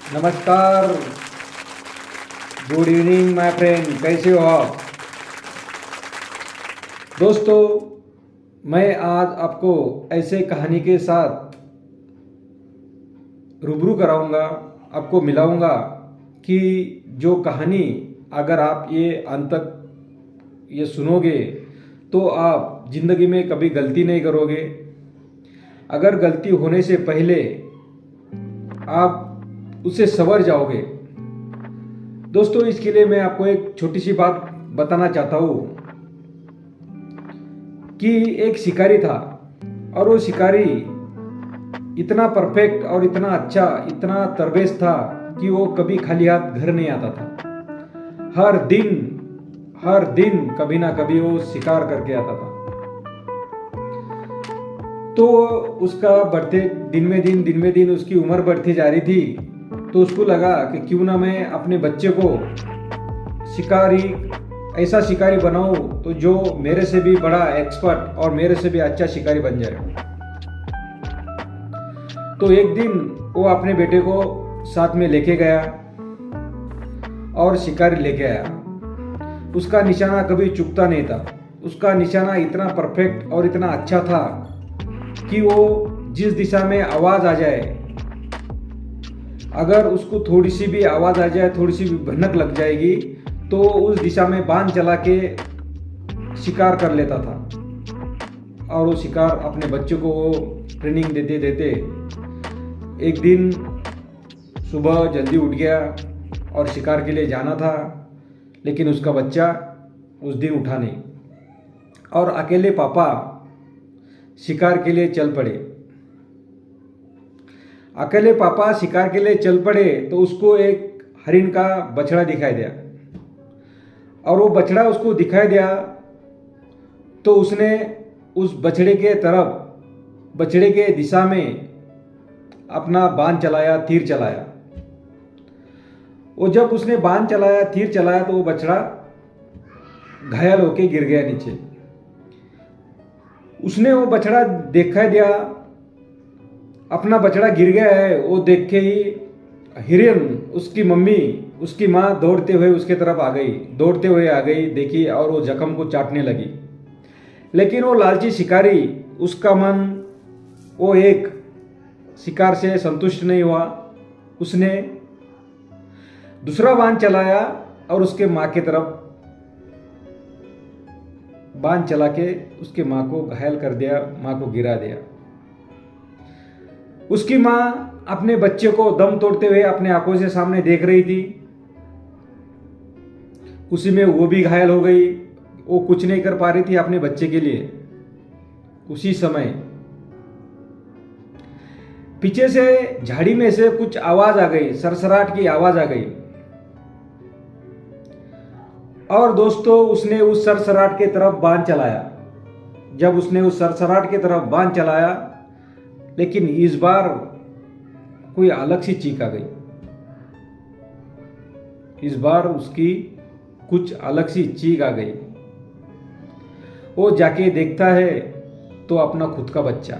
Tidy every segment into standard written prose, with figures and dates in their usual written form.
नमस्कार। Good evening my friend, कैसे हो आप दोस्तों। मैं आज आपको ऐसे कहानी के साथ रूबरू कराऊंगा, आपको मिलाऊंगा कि जो कहानी अगर आप ये अंत तक ये सुनोगे तो आप ज़िंदगी में कभी गलती नहीं करोगे। अगर गलती होने से पहले आप उससे संवर जाओगे। दोस्तों, इसके लिए मैं आपको एक छोटी सी बात बताना चाहता हूँ कि एक शिकारी था और वो शिकारी इतना परफेक्ट और इतना अच्छा, इतना तरबेज था कि वो कभी खाली हाथ घर नहीं आता था। हर दिन कभी ना कभी वो शिकार करके आता था। तो उसका बढ़ते दिन में दिन उसकी उम्र बढ़ती जा रही थी। तो उसको लगा कि क्यों ना मैं अपने बच्चे को ऐसा शिकारी बनाऊं तो जो मेरे से भी बड़ा एक्सपर्ट और मेरे से भी अच्छा शिकारी बन जाए। तो एक दिन वो अपने बेटे को साथ में लेके गया और शिकारी लेके आया। उसका निशाना कभी चूकता नहीं था। उसका निशाना इतना परफेक्ट और इतना अच्छा था कि वो जिस दिशा में आवाज़ आ जाए, अगर उसको थोड़ी सी भी आवाज़ आ जाए, थोड़ी सी भी भनक लग जाएगी तो उस दिशा में बाण चला के शिकार कर लेता था। और वो शिकार अपने बच्चों को वो ट्रेनिंग देते देते एक दिन सुबह जल्दी उठ गया और शिकार के लिए जाना था। लेकिन उसका बच्चा उस दिन उठा नहीं और अकेले पापा शिकार के लिए चल पड़े। अकेले पापा शिकार के लिए चल पड़े तो उसको एक हरिन का बछड़ा दिखाई दिया। और वो बछड़ा उसको दिखाई दिया तो उसने उस बछड़े के दिशा में अपना बाण चलाया, तीर चलाया। वो जब उसने बाण चलाया, तीर चलाया तो वो बछड़ा घायल होके गिर गया नीचे। उसने वो बछड़ा दिखाई दिया, अपना बछड़ा गिर गया है, वो देख के ही हिरन, उसकी मम्मी, उसकी माँ दौड़ते हुए उसके तरफ आ गई, देखी और वो जख्म को चाटने लगी। लेकिन वो लालची शिकारी, उसका मन वो एक शिकार से संतुष्ट नहीं हुआ। उसने दूसरा बाण चलाया और उसके माँ के तरफ बाण चला के उसके माँ को घायल कर दिया, माँ को गिरा दिया। उसकी माँ अपने बच्चे को दम तोड़ते हुए अपने आंखों से सामने देख रही थी। उसी में वो भी घायल हो गई। वो कुछ नहीं कर पा रही थी अपने बच्चे के लिए। उसी समय पीछे से झाड़ी में से कुछ आवाज आ गई, सरसराहट की आवाज आ गई। और दोस्तों, उसने उस सरसराहट की तरफ बाण चलाया। जब उसने उस सरसराहट की तरफ बाण चलाया, लेकिन इस बार कोई अलग सी चीख आ गई। इस बार उसकी कुछ अलग सी चीख आ गई। वो जाके देखता है तो अपना खुद का बच्चा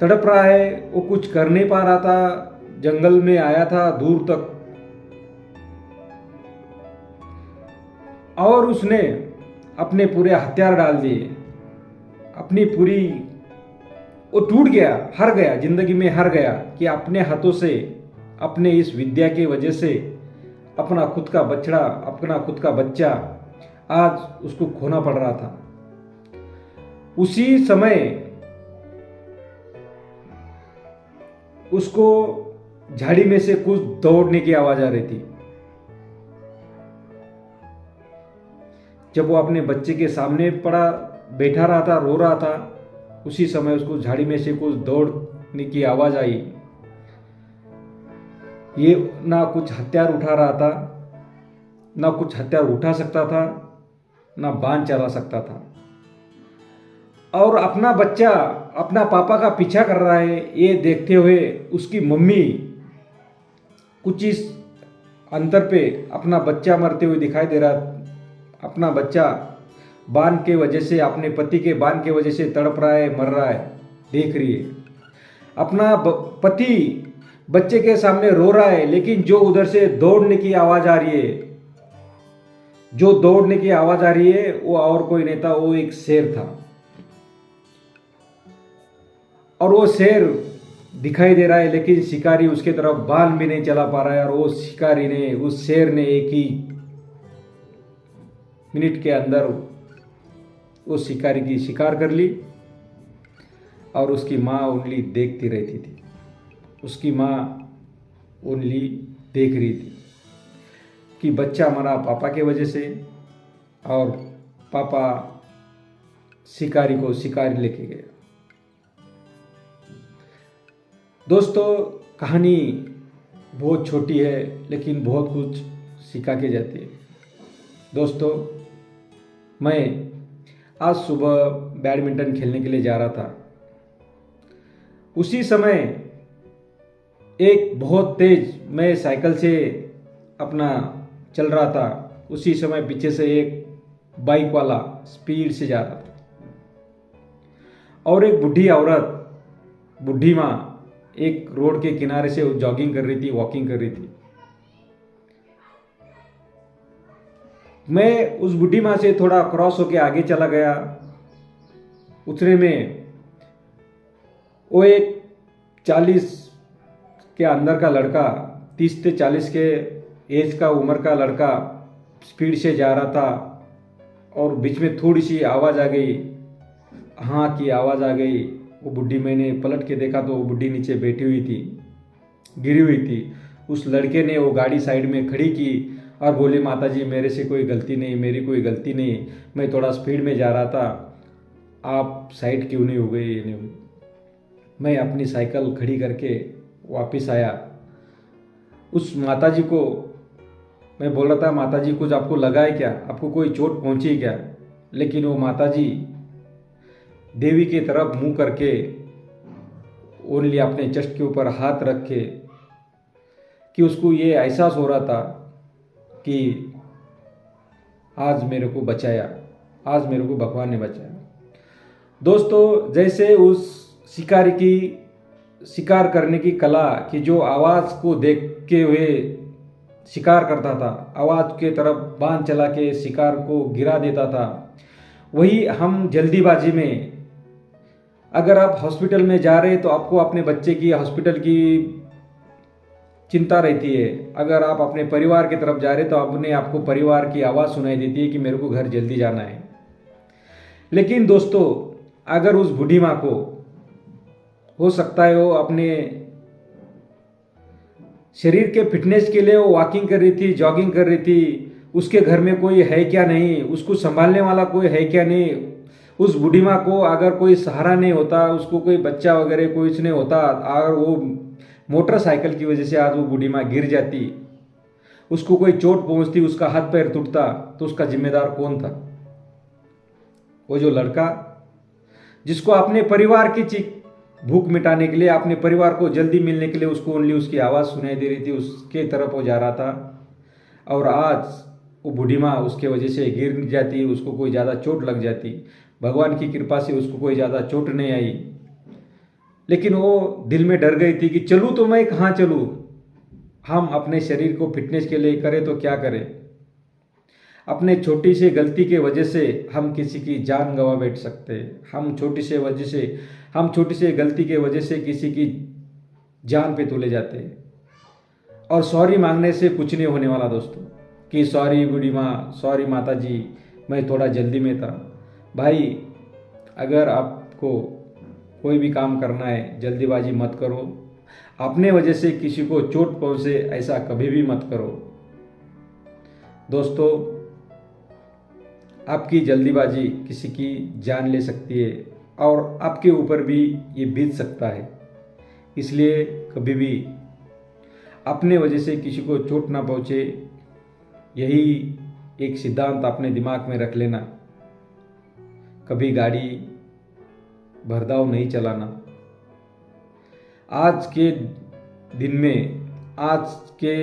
तड़प रहा है। वो कुछ कर नहीं पा रहा था। जंगल में आया था दूर तक और उसने अपने पूरे हथियार डाल दिए। वो टूट गया, हार गया, जिंदगी में हार गया कि अपने हाथों से, अपने इस विद्या की वजह से अपना खुद का बच्चा आज उसको खोना पड़ रहा था। उसी समय उसको झाड़ी में से कुछ दौड़ने की आवाज आ रही थी। जब वो अपने बच्चे के सामने बैठा रहा था, रो रहा था, उसी समय उसको झाड़ी में से कुछ दौड़ने की आवाज आई। ये ना कुछ हथियार उठा रहा था, ना कुछ हथियार उठा सकता था, ना बाण चला सकता था। और अपना बच्चा अपना पापा का पीछा कर रहा है, ये देखते हुए उसकी मम्मी कुछ इस अंतर पे अपना बच्चा मरते हुए दिखाई दे रहा। अपना बच्चा बाण के वजह से, अपने पति के बाण के वजह से तड़प रहा है, मर रहा है, देख रही है। अपना पति बच्चे के सामने रो रहा है, लेकिन जो उधर से दौड़ने की आवाज आ रही है, जो दौड़ने की आवाज आ रही है, वो और कोई नहीं था, वो एक शेर था। और वो शेर दिखाई दे रहा है, लेकिन शिकारी उसके तरफ बाल भी नहीं चला पा रहा है। और वो शिकारी ने, उस शेर ने एक ही मिनट के अंदर उस शिकारी की शिकार कर ली। और उसकी माँ ओनली देखती रहती थी, उसकी माँ ओनली देख रही थी कि बच्चा मरा पापा के वजह से, और पापा शिकारी को शिकार लेके गया। दोस्तों, कहानी बहुत छोटी है, लेकिन बहुत कुछ सिखा के जाती है। दोस्तों, मैं आज सुबह बैडमिंटन खेलने के लिए जा रहा था। उसी समय एक बहुत तेज, मैं साइकिल से अपना चल रहा था, उसी समय पीछे से एक बाइक वाला स्पीड से जा रहा था, और एक बुढ़ी औरत, बुढ़ी माँ एक रोड के किनारे से जॉगिंग कर रही थी, वॉकिंग कर रही थी। मैं उस बुढ़ी माँ से थोड़ा क्रॉस होके आगे चला गया। उतने में वो एक 40 के अंदर का लड़का, 30 से 40 के एज का उम्र का लड़का स्पीड से जा रहा था, और बीच में थोड़ी सी आवाज़ आ गई, हाँ की आवाज़ आ गई। वो बुढ़ी, मैंने पलट के देखा तो वो बुढ़ी नीचे बैठी हुई थी, गिरी हुई थी। उस लड़के ने वो गाड़ी साइड में खड़ी की और बोले, माताजी मेरे से कोई गलती नहीं, मेरी कोई गलती नहीं, मैं थोड़ा स्पीड में जा रहा था, आप साइड क्यों नहीं हो गए, ये नहीं हुई। मैं अपनी साइकिल खड़ी करके वापस आया। उस माताजी को मैं बोल रहा था, माताजी कुछ आपको लगा है क्या, आपको कोई चोट पहुंची क्या? लेकिन वो माताजी देवी की तरफ मुंह करके ओनली अपने चेस्ट के ऊपर हाथ रख के, कि उसको ये एहसास हो रहा था कि आज मेरे को बचाया, आज मेरे को भगवान ने बचाया। दोस्तों, जैसे उस शिकारी की शिकार करने की कला की जो आवाज़ को देख के हुए शिकार करता था, आवाज़ के तरफ बाण चला के शिकार को गिरा देता था, वही हम जल्दीबाजी में, अगर आप हॉस्पिटल में जा रहे हैं तो आपको अपने बच्चे की, हॉस्पिटल की चिंता रहती है। अगर आप अपने परिवार की तरफ जा रहे हैं तो आपको परिवार की आवाज़ सुनाई देती है कि मेरे को घर जल्दी जाना है। लेकिन दोस्तों, अगर उस बूढ़ी माँ को, हो सकता है वो अपने शरीर के फिटनेस के लिए वो वॉकिंग कर रही थी, जॉगिंग कर रही थी, उसके घर में कोई है क्या नहीं, उसको संभालने वाला कोई है क्या नहीं, उस बूढ़ी माँ को अगर कोई सहारा नहीं होता, उसको कोई बच्चा वगैरह कुछ नहीं होता, अगर वो मोटरसाइकिल की वजह से आज वो बूढ़ी माँ गिर जाती, उसको कोई चोट पहुंचती, उसका हाथ पैर टूटता, तो उसका जिम्मेदार कौन था? वो जो लड़का जिसको अपने परिवार की भूख मिटाने के लिए, अपने परिवार को जल्दी मिलने के लिए, उसको ओनली उसकी आवाज़ सुनाई दे रही थी, उसके तरफ वो जा रहा था, और आज वो बूढ़ी माँ उसके वजह से गिर जाती, उसको कोई ज़्यादा चोट लग जाती। भगवान की कृपा से उसको कोई ज़्यादा चोट नहीं आई, लेकिन वो दिल में डर गई थी कि चलूँ तो मैं कहाँ चलूँ, हम अपने शरीर को फिटनेस के लिए करें तो क्या करें। अपने छोटी सी गलती के वजह से हम किसी की जान गंवा बैठ सकते हैं, हम छोटी सी गलती के वजह से किसी की जान पे तुले जाते हैं। और सॉरी मांगने से कुछ नहीं होने वाला दोस्तों, कि सॉरी बूढ़ी माँ, सॉरी माता जी, मैं थोड़ा जल्दी में था। भाई, अगर आपको कोई भी काम करना है, जल्दीबाजी मत करो, अपने वजह से किसी को चोट पहुंचे ऐसा कभी भी मत करो। दोस्तों, आपकी जल्दीबाजी किसी की जान ले सकती है, और आपके ऊपर भी ये बीत सकता है। इसलिए कभी भी अपने वजह से किसी को चोट ना पहुंचे, यही एक सिद्धांत अपने दिमाग में रख लेना। कभी गाड़ी भरदाव नहीं चलाना। आज के दिन में, आज के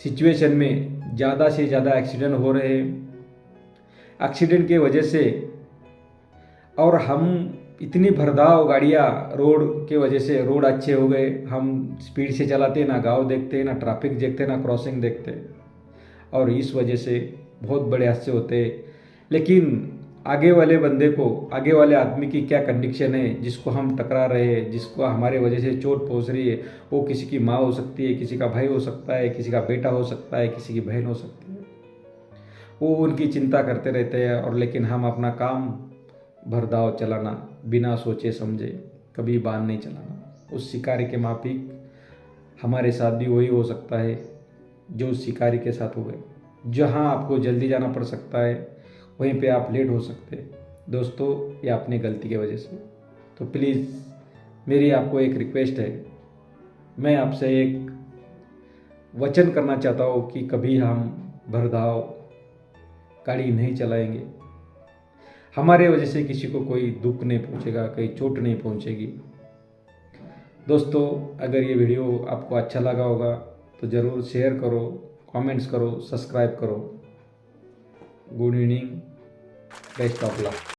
सिचुएशन में ज़्यादा से ज़्यादा एक्सीडेंट हो रहे हैं, एक्सीडेंट के वजह से, और हम इतनी भरधाव गाड़ियाँ रोड के वजह से, रोड अच्छे हो गए, हम स्पीड से चलाते, ना गाँव देखते, ना ट्रैफिक देखते, ना क्रॉसिंग देखते, और इस वजह से बहुत बड़े हादसे होते। लेकिन आगे वाले बंदे को, आगे वाले आदमी की क्या कंडीशन है, जिसको हम टकरा रहे हैं, जिसको हमारे वजह से चोट पहुंच रही है, वो किसी की माँ हो सकती है, किसी का भाई हो सकता है, किसी का बेटा हो सकता है, किसी की बहन हो सकती है। वो उनकी चिंता करते रहते हैं, और लेकिन हम अपना काम भरदाव चलाना, बिना सोचे समझे कभी बांध नहीं चलाना। उस शिकारी के माफिक हमारे साथ भी वही हो सकता है जो उस शिकारी के साथ हुए। जहाँ आपको जल्दी जाना पड़ सकता है, वहीं पे आप लेट हो सकते हैं दोस्तों, ये अपनी गलती की वजह से। तो प्लीज़ मेरी आपको एक रिक्वेस्ट है, मैं आपसे एक वचन करना चाहता हूँ कि कभी हम भरधाव गाड़ी नहीं चलाएंगे। हमारे वजह से किसी को कोई दुख नहीं पहुँचेगा, कहीं चोट नहीं पहुँचेगी। दोस्तों, अगर ये वीडियो आपको अच्छा लगा होगा तो ज़रूर शेयर करो, कमेंट्स करो, सब्सक्राइब करो। Good evening, best of luck.